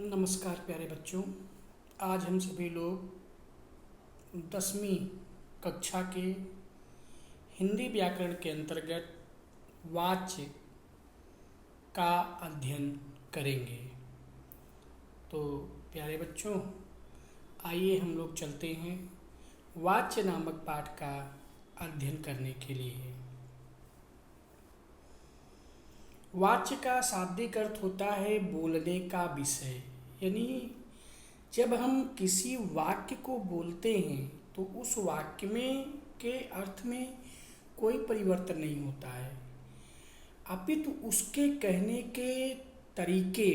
नमस्कार प्यारे बच्चों। आज हम सभी लोग 10वीं कक्षा के हिंदी व्याकरण के अंतर्गत वाच्य का अध्ययन करेंगे। तो प्यारे बच्चों, आइए हम लोग चलते हैं वाच्य नामक पाठ का अध्ययन करने के लिए। वाच्य का शाब्दिक अर्थ होता है बोलने का विषय, यानी जब हम किसी वाक्य को बोलते हैं तो उस वाक्य में के अर्थ में कोई परिवर्तन नहीं होता है, अपितु उसके कहने के तरीके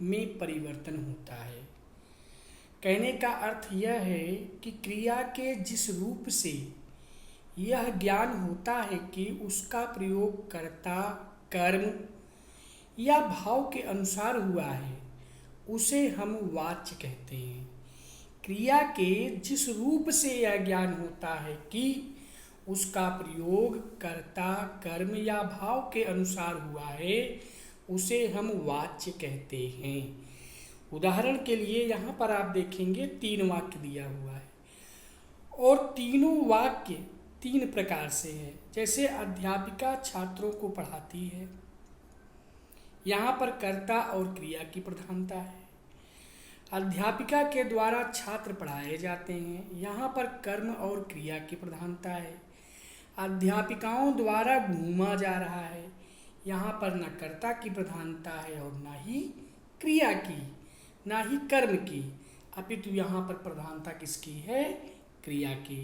में परिवर्तन होता है। कहने का अर्थ यह है कि क्रिया के जिस रूप से यह ज्ञान होता है कि उसका प्रयोग कर्ता, कर्म या भाव के अनुसार हुआ है, उसे हम वाच्य कहते हैं। क्रिया के जिस रूप से यह ज्ञान होता है कि उसका प्रयोग कर्ता, कर्म या भाव के अनुसार हुआ है, उसे हम वाच्य कहते हैं। उदाहरण के लिए यहाँ पर आप देखेंगे 3 वाक्य दिया हुआ है और तीनों वाक्य 3 प्रकार से है। जैसे अध्यापिका छात्रों को पढ़ाती है, यहाँ पर कर्ता और क्रिया की प्रधानता है। अध्यापिका के द्वारा छात्र पढ़ाए जाते हैं, यहाँ पर कर्म और क्रिया की प्रधानता है। अध्यापिकाओं द्वारा घूमा जा रहा है, यहाँ पर न कर्ता की प्रधानता है और न ही क्रिया की, न ही कर्म की, अपितु यहाँ पर प्रधानता किसकी है? क्रिया की।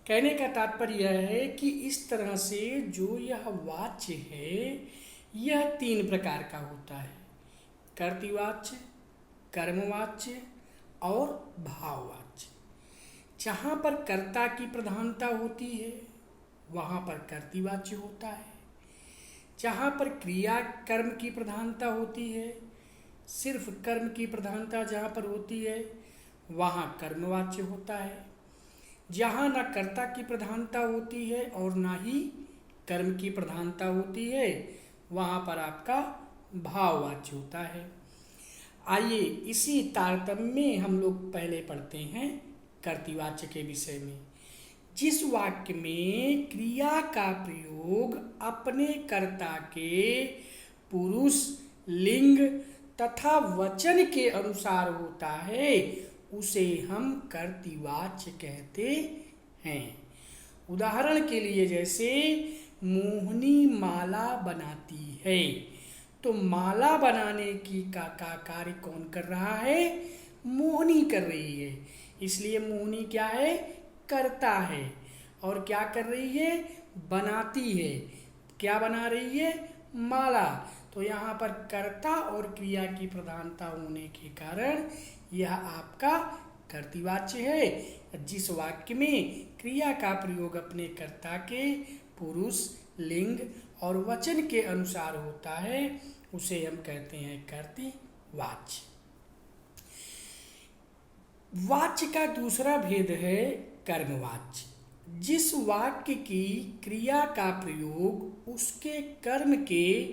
कहने का तात्पर्य यह है कि इस तरह से जो यह वाच्य है यह 3 प्रकार का होता है: कर्तृवाच्य, कर्मवाच्य और भाववाच्य। जहाँ पर कर्ता की प्रधानता होती है वहाँ पर कर्तृवाच्य होता है। जहाँ पर क्रिया कर्म की प्रधानता होती है, सिर्फ कर्म की प्रधानता जहाँ पर होती है वहाँ कर्मवाच्य होता है। जहाँ न कर्ता की प्रधानता होती है और न ही कर्म की प्रधानता होती है, वहाँ पर आपका भाववाच्य होता है। आइए इसी तारतम्य में हम लोग पहले पढ़ते हैं कर्तृवाच्य के विषय में। जिस वाक्य में क्रिया का प्रयोग अपने कर्ता के पुरुष, लिंग तथा वचन के अनुसार होता है, उसे हम कर्तृवाच्य कहते हैं। उदाहरण के लिए जैसे मोहिनी माला बनाती है, तो माला बनाने की का कार्य कौन कर रहा है? मोहिनी कर रही है। इसलिए मोहिनी क्या है? करता है। और क्या कर रही है? बनाती है। क्या बना रही है? माला। तो यहाँ पर कर्ता और क्रिया की प्रधानता होने के कारण यह आपका कर्तृवाच्य है। जिस वाक्य में क्रिया का प्रयोग अपने कर्ता के पुरुष, लिंग और वचन के अनुसार होता है, उसे हम कहते हैं कर्तृवाच्य। वाच्य का दूसरा भेद है कर्मवाच्य। जिस वाक्य की क्रिया का प्रयोग उसके कर्म के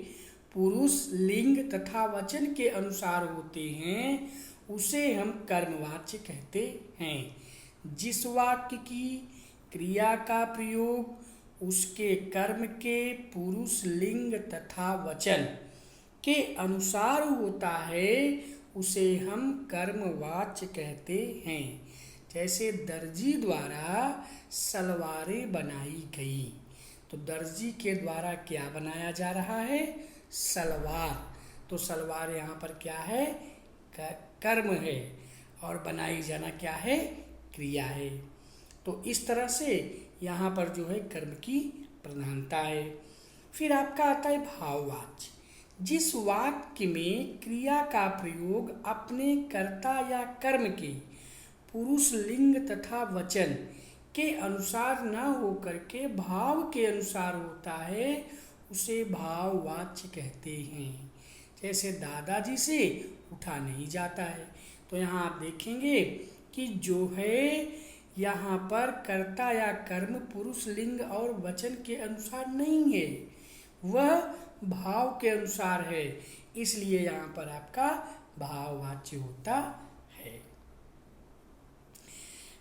पुरुष, लिंग तथा वचन के अनुसार होते हैं, उसे हम कर्मवाच्य कहते हैं। जिस वाक्य की क्रिया का प्रयोग उसके कर्म के पुरुष, लिंग तथा वचन के अनुसार होता है, उसे हम कर्मवाच्य कहते हैं। जैसे दर्जी द्वारा सलवारें बनाई गई, तो दर्जी के द्वारा क्या बनाया जा रहा है? सलवार। तो सलवार यहाँ पर क्या है? कर्म है और बनाई जाना क्या है? क्रिया है। तो इस तरह से यहाँ पर जो है कर्म की प्रधानता है। फिर आपका आता है भाववाच्य। जिस वाक्य में क्रिया का प्रयोग अपने कर्ता या कर्म के पुरुष, लिंग तथा वचन के अनुसार न होकर के भाव के अनुसार होता है, उसे भाववाच्य कहते हैं। जैसे दादाजी से उठा नहीं जाता है, तो यहाँ आप देखेंगे कि जो है यहाँ पर कर्ता या कर्म पुरुष, लिंग और वचन के अनुसार नहीं है, वह भाव के अनुसार है, इसलिए यहाँ पर आपका भाववाच्य होता है।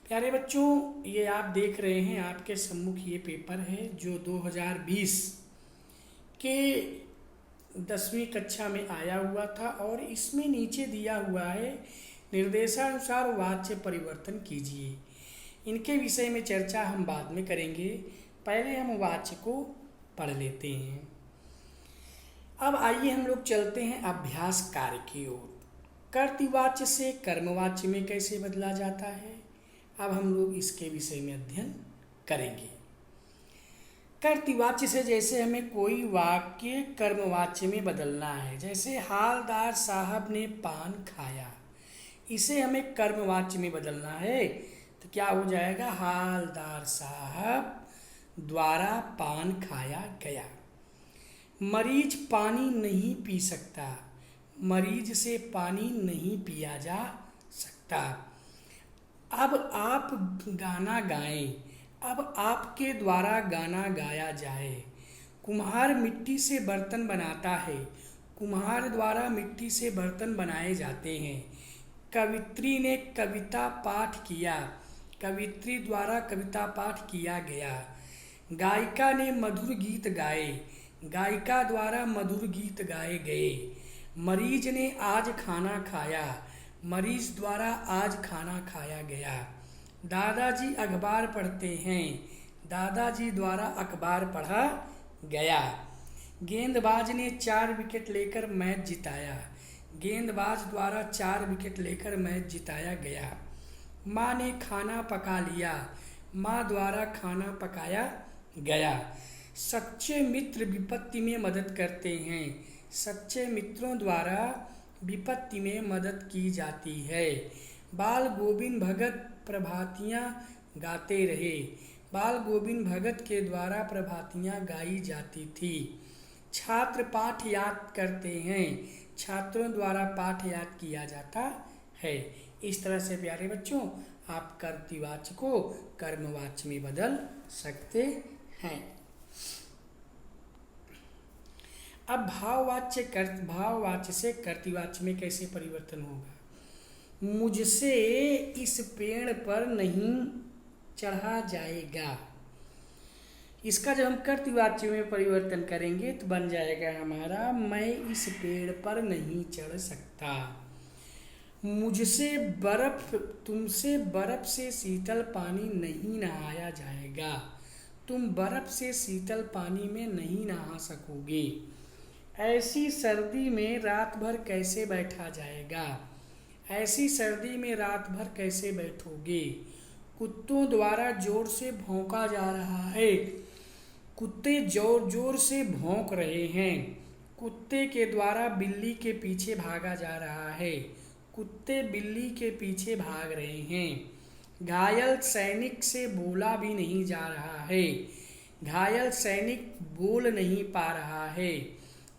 प्यारे बच्चों, ये आप देख रहे हैं आपके सम्मुख ये पेपर है जो 2020 के 10वीं कक्षा में आया हुआ था, और इसमें नीचे दिया हुआ है निर्देशानुसार वाच्य परिवर्तन कीजिए। इनके विषय में चर्चा हम बाद में करेंगे, पहले हम वाच्य को पढ़ लेते हैं। अब आइए हम लोग चलते हैं अभ्यास कार्य की ओर। कर्तृवाच्य से कर्मवाच्य में कैसे बदला जाता है, अब हम लोग इसके विषय में अध्ययन करेंगे। कर्तृवाच्य से जैसे हमें कोई वाक्य कर्मवाच्य में बदलना है, जैसे हालदार साहब ने पान खाया, इसे हमें कर्मवाच्य में बदलना है तो क्या हो जाएगा, हालदार साहब द्वारा पान खाया गया। मरीज पानी नहीं पी सकता, मरीज से पानी नहीं पिया जा सकता। अब आप गाना गाएं, अब आपके द्वारा गाना गाया जाए। कुम्हार मिट्टी से बर्तन बनाता है, कुम्हार द्वारा मिट्टी से बर्तन बनाए जाते हैं। कवित्री ने कविता पाठ किया, कवित्री द्वारा कविता पाठ किया गया। गायिका ने मधुर गीत गाए, गायिका द्वारा मधुर गीत गाए गए। मरीज ने आज खाना खाया, मरीज द्वारा आज खाना खाया गया। दादाजी अखबार पढ़ते हैं, दादाजी द्वारा अखबार पढ़ा गया। गेंदबाज ने 4 विकेट लेकर मैच जिताया, गेंदबाज द्वारा 4 विकेट लेकर मैच जिताया गया। माँ ने खाना पका लिया, माँ द्वारा खाना पकाया गया। सच्चे मित्र विपत्ति में मदद करते हैं, सच्चे मित्रों द्वारा विपत्ति में मदद की जाती है। बाल गोविंद भगत प्रभातियाँ गाते रहे, बाल गोविंद भगत के द्वारा प्रभातियाँ गाई जाती थी। छात्र पाठ याद करते हैं, छात्रों द्वारा पाठ याद किया जाता है। इस तरह से प्यारे बच्चों आप कर्तृवाच्य को कर्मवाच्य में बदल सकते हैं। अब भाववाच्य से कर्तृवाच्य में कैसे परिवर्तन होगा। मुझसे इस पेड़ पर नहीं चढ़ा जाएगा, इसका जब हम कर्तृवाच्य में परिवर्तन करेंगे तो बन जाएगा हमारा मैं इस पेड़ पर नहीं चढ़ सकता। मुझसे तुमसे बर्फ से शीतल पानी नहीं नहाया जाएगा, तुम बर्फ से शीतल पानी में नहीं नहा सकोगे। ऐसी सर्दी में रात भर कैसे बैठा जाएगा, ऐसी सर्दी में रात भर कैसे बैठोगे। कुत्तों द्वारा जोर से भौंका जा रहा है, कुत्ते जोर जोर से भौंक रहे हैं। कुत्ते के द्वारा बिल्ली के पीछे भागा जा रहा है, कुत्ते बिल्ली के पीछे भाग रहे हैं। घायल सैनिक से बोला भी नहीं जा रहा है, घायल सैनिक बोल नहीं पा रहा है।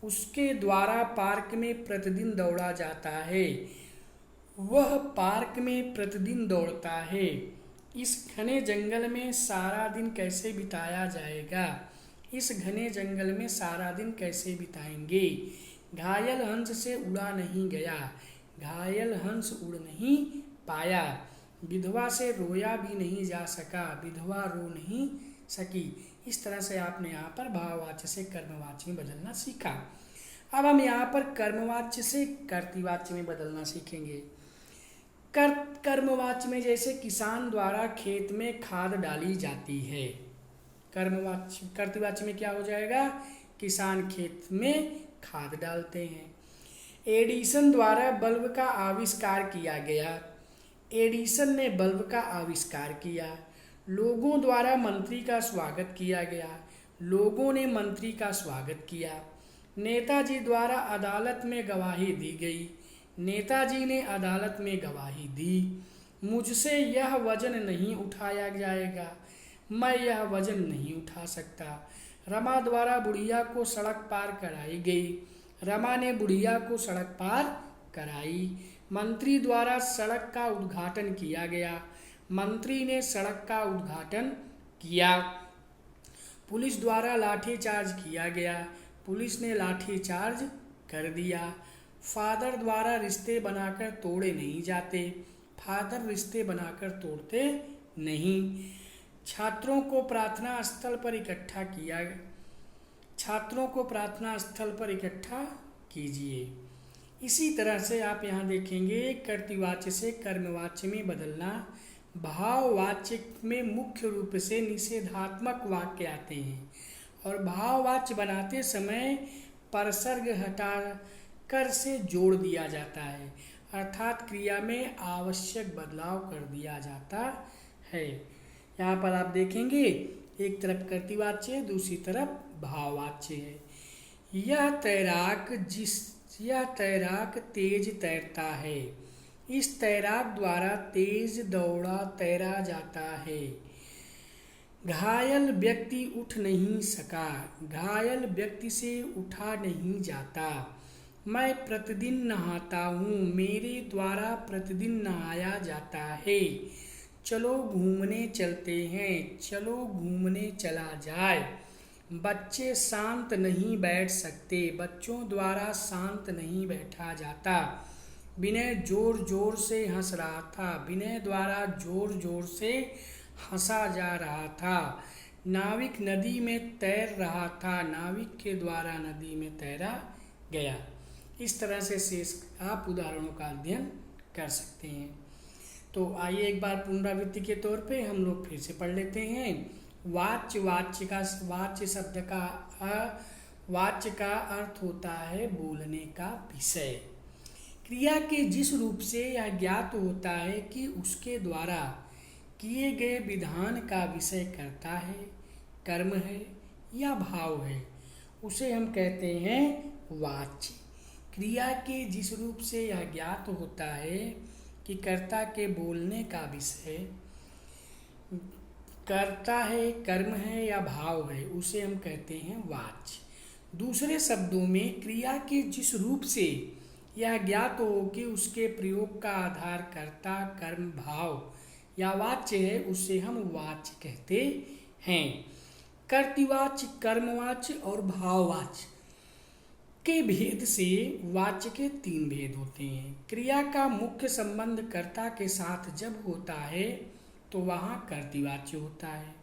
उसके द्वारा पार्क में प्रतिदिन दौड़ा जाता है, वह पार्क में प्रतिदिन दौड़ता है। इस घने जंगल में सारा दिन कैसे बिताया जाएगा, इस घने जंगल में सारा दिन कैसे बिताएंगे। घायल हंस से उड़ा नहीं गया, घायल हंस उड़ नहीं पाया। विधवा से रोया भी नहीं जा सका, विधवा रो नहीं सकी। इस तरह से आपने यहाँ पर भाववाच्य से कर्मवाच्य में बदलना सीखा। अब हम यहाँ पर कर्मवाच्य से कर्तृवाच्य में बदलना सीखेंगे। कर्मवाच्य में जैसे किसान द्वारा खेत में खाद डाली जाती है, कर्तृवाच्य में क्या हो जाएगा, किसान खेत में खाद डालते हैं। एडिसन द्वारा बल्ब का आविष्कार किया गया, एडिसन ने बल्ब का आविष्कार किया। लोगों द्वारा मंत्री का स्वागत किया गया, लोगों ने मंत्री का स्वागत किया। नेताजी द्वारा अदालत में गवाही दी गई, नेताजी ने अदालत में गवाही दी। मुझसे यह वजन नहीं उठाया जाएगा, मैं यह वजन नहीं उठा सकता। रमा द्वारा बुढ़िया को सड़क पार कराई गई, रमा ने बुढ़िया को सड़क पार कराई। मंत्री द्वारा सड़क का उद्घाटन किया गया, मंत्री ने सड़क का उद्घाटन किया। पुलिस द्वारा लाठीचार्ज किया गया, पुलिस ने लाठीचार्ज कर दिया। फादर द्वारा रिश्ते बनाकर तोड़े नहीं जाते। फादर रिश्ते बनाकर तोड़ते नहीं। छात्रों को प्रार्थना स्थल पर इकट्ठा किया। छात्रों को प्रार्थना स्थल पर इकट्ठा कीजिए। इसी तरह से आप यहाँ देखेंगे कर्तृवाच्य से कर्मवाच्य में बदलना। भाववाच्य में मुख्य रूप से निषेधात्मक वाक्य आते हैं और भाववाच्य बनाते समय परसर्ग हटा कर से जोड़ दिया जाता है, अर्थात क्रिया में आवश्यक बदलाव कर दिया जाता है। यहाँ पर आप देखेंगे एक तरफ कर्तृवाच्य है, दूसरी तरफ भाववाच्य है। यह तैराक तेज तैरता है। इस तैराक द्वारा तेज दौड़ा तैरा जाता है। घायल व्यक्ति उठ नहीं सका। घायल व्यक्ति से उठा नहीं जाता। मैं प्रतिदिन नहाता हूँ। मेरे द्वारा प्रतिदिन नहाया जाता है। चलो घूमने चलते हैं। चलो घूमने चला जाए। बच्चे शांत नहीं बैठ सकते। बच्चों द्वारा शांत नहीं बैठा जाता। विनय जोर जोर से हंस रहा था। विनय द्वारा जोर जोर से हंसा जा रहा था। नाविक नदी में तैर रहा था। नाविक के द्वारा नदी में तैरा गया। इस तरह से शेष आप उदाहरणों का अध्ययन कर सकते हैं। तो आइए एक बार पुनरावृत्ति के तौर पे हम लोग फिर से पढ़ लेते हैं। वाच्य शब्द का वाच्य का अर्थ होता है बोलने का विषय। क्रिया के जिस रूप से यह ज्ञात होता है कि उसके द्वारा किए गए विधान का विषय करता है, कर्म है या भाव है, उसे हम कहते हैं वाच्य। क्रिया के जिस रूप से यह ज्ञात होता है कि कर्ता के बोलने का विषय करता है, कर्म है या भाव है, उसे हम कहते हैं वाच्य। दूसरे शब्दों में क्रिया के जिस रूप से यह ज्ञात हो कि उसके प्रयोग का आधार कर्ता, कर्म, भाव या वाच्य है, उसे हम वाच्य कहते हैं। कर्तृवाच्य, कर्मवाच्य और भाववाच्य के भेद से वाच्य के 3 भेद होते हैं। क्रिया का मुख्य संबंध कर्ता के साथ जब होता है तो वहाँ कर्तृवाच्य होता है,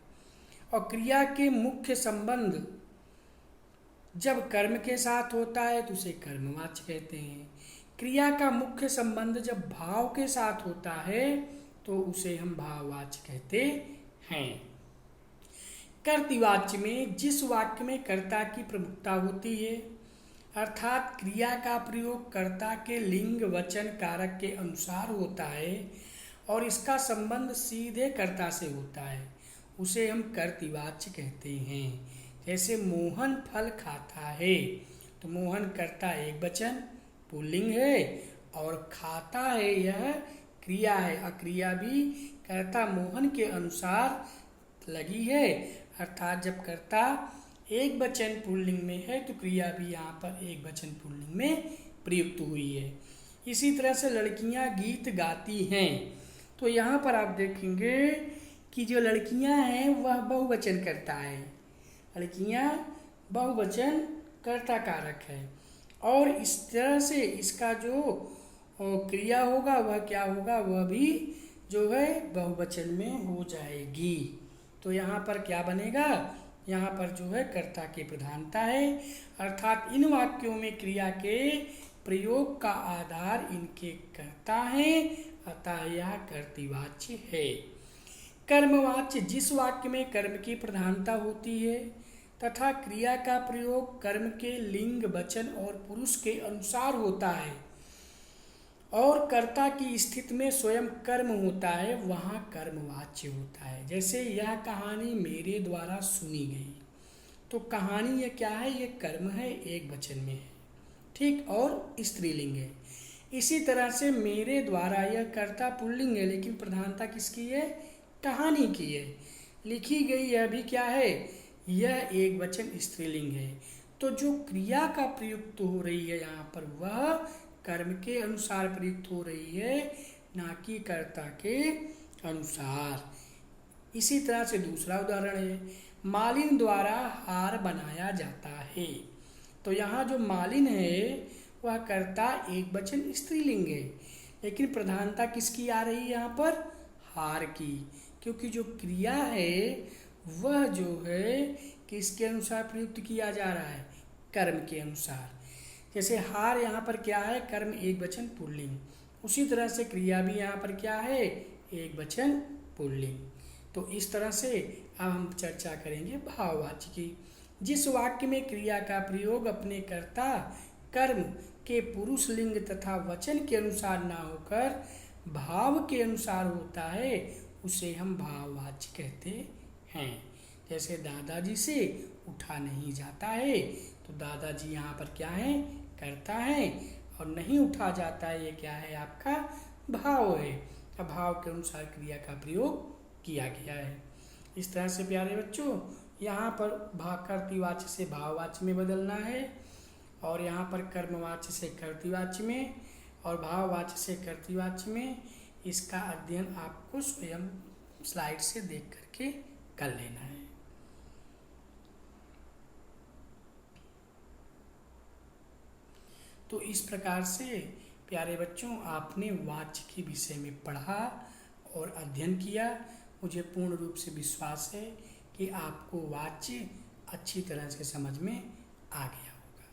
और क्रिया के मुख्य संबंध जब कर्म के साथ होता है तो उसे कर्मवाच्य कहते हैं। क्रिया का मुख्य संबंध जब भाव के साथ होता है तो उसे हम भाववाच्य कहते हैं। कर्तृवाच्य में जिस वाक्य में कर्ता की प्रमुखता होती है, अर्थात क्रिया का प्रयोग कर्ता के लिंग, वचन, कारक के अनुसार होता है और इसका संबंध सीधे कर्ता से होता है, उसे हम कर्तृवाच्य कहते हैं। जैसे मोहन फल खाता है, तो मोहन कर्ता एक वचन पुल्लिंग है और खाता है यह क्रिया है। अक्रिया भी कर्ता मोहन के अनुसार लगी है, अर्थात जब कर्ता एक वचन पुल्लिंग में है तो क्रिया भी यहाँ पर एक वचन पुल्लिंग में प्रयुक्त हुई है। इसी तरह से लड़कियाँ गीत गाती हैं, तो यहाँ पर आप देखेंगे कि जो लड़कियाँ हैं वह बहुवचन करता है। लड़कियाँ बहुवचन कर्ता कारक है और इस तरह से इसका जो क्रिया होगा वह क्या होगा, वह भी जो है बहुवचन में हो जाएगी। तो यहाँ पर क्या बनेगा, यहाँ पर जो है कर्ता की प्रधानता है, अर्थात इन वाक्यों में क्रिया के प्रयोग का आधार इनके कर्ता है, अतः यह कर्तृवाच्य है। कर्मवाच्य जिस वाक्य में कर्म की प्रधानता होती है तथा क्रिया का प्रयोग कर्म के लिंग, वचन और पुरुष के अनुसार होता है और कर्ता की स्थिति में स्वयं कर्म होता है, वहाँ कर्मवाच्य होता है। जैसे यह कहानी मेरे द्वारा सुनी गई, तो कहानी ये क्या है, ये कर्म है, एक वचन में है, ठीक, और स्त्रीलिंग है। इसी तरह से मेरे द्वारा यह कर्ता पुल्लिंग है लेकिन प्रधानता किसकी है, कहानी की है। लिखी गई यह भी क्या है, यह एक वचन स्त्रीलिंग है। तो जो क्रिया का प्रयुक्त हो रही है यहाँ पर वह कर्म के अनुसार प्रयुक्त हो रही है, ना कि कर्ता के अनुसार। इसी तरह से दूसरा उदाहरण है, मालिन द्वारा हार बनाया जाता है। तो यहाँ जो मालिन है वह कर्ता एक वचन स्त्रीलिंग है, लेकिन प्रधानता किसकी आ रही है यहाँ पर? हार की, क्योंकि जो क्रिया है वह जो है किसके अनुसार प्रयुक्त किया जा रहा है? कर्म के अनुसार। जैसे हार यहाँ पर क्या है? कर्म एक वचन पुल्लिंग। उसी तरह से क्रिया भी यहाँ पर क्या है? एक वचन पुल्लिंग। तो इस तरह से अब हम चर्चा करेंगे भाववाच्य की। जिस वाक्य में क्रिया का प्रयोग अपने कर्ता कर्म के पुरुष लिंग तथा वचन के अनुसार ना होकर भाव के अनुसार होता है उसे हम भाववाच्य कहते हैं। जैसे दादाजी से उठा नहीं जाता है, तो दादाजी यहाँ पर क्या है? कर्ता है, और नहीं उठा जाता है, ये क्या है? आपका भाव है। अब भाव के अनुसार क्रिया का प्रयोग किया गया है। इस तरह से प्यारे बच्चों, यहाँ पर कर्तृवाच्य से भाववाच्य में बदलना है, और यहाँ पर कर्मवाच्य से कर्तृवाच्य में, और भाववाच्य से कर्तृवाच्य में। इसका अध्ययन आपको स्वयं स्लाइड से देख करके कर लेना है। तो इस प्रकार से प्यारे बच्चों, आपने वाच्य के विषय में पढ़ा और अध्ययन किया। मुझे पूर्ण रूप से विश्वास है कि आपको वाच्य अच्छी तरह से समझ में आ गया होगा।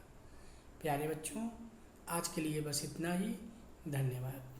प्यारे बच्चों, आज के लिए बस इतना ही। धन्यवाद।